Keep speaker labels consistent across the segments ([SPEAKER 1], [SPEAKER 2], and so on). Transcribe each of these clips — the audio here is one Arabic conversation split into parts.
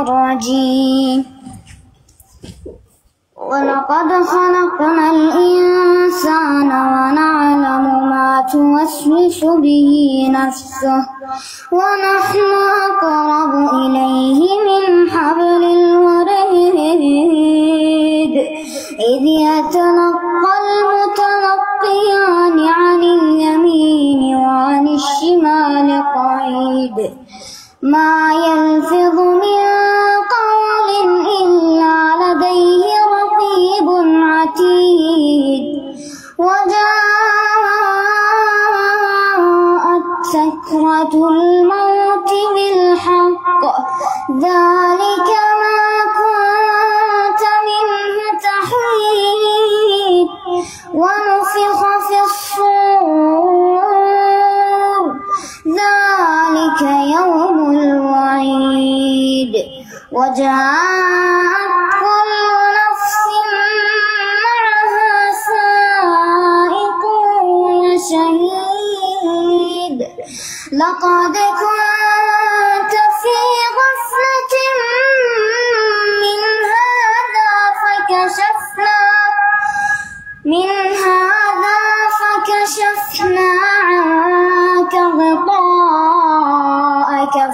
[SPEAKER 1] الرجيم ولقد خلقنا الإنسان ونعلم ما توسوس به نفسه ونحن أقرب إليه من حبل الوريد إذ يتلقى المتلقيان عن اليمين وعن الشمال قعيد ما يلفظ من قول إلا لديه رقيب عتيد وجاءت سكرة الموت بالحق ذلك ما كنت منه تحيد ونفخ في الصور ذلك يوم الوعيد وجاءت كل نفس معها سائق وشهيد لقد كنت في غفلة من هذا فكشفنا عنك غطاءك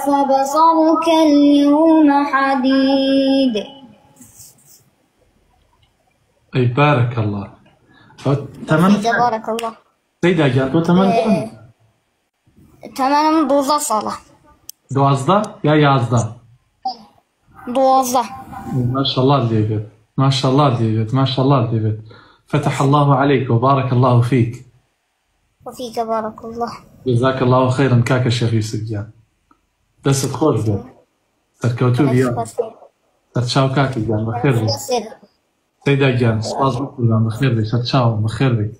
[SPEAKER 1] فبصرك اليوم حديد.
[SPEAKER 2] أي بارك الله.
[SPEAKER 1] تبارك الله.
[SPEAKER 2] سيدة جاتو
[SPEAKER 1] تمام دوزة
[SPEAKER 2] 12 يا 11
[SPEAKER 1] 12
[SPEAKER 2] ما شاء الله ديفيد ما شاء الله ديفيد ما شاء الله ديفيد فتح الله عليك وبارك الله فيك
[SPEAKER 1] وفيك بارك الله.
[SPEAKER 2] جزاك الله خيرا كاك الشيخ يوسف جان دست خوش بيت سركوتو بيان سرچاو كاك جان بخير بي سيدة جان سپاس بكل بخير بي سرچاو بخير بي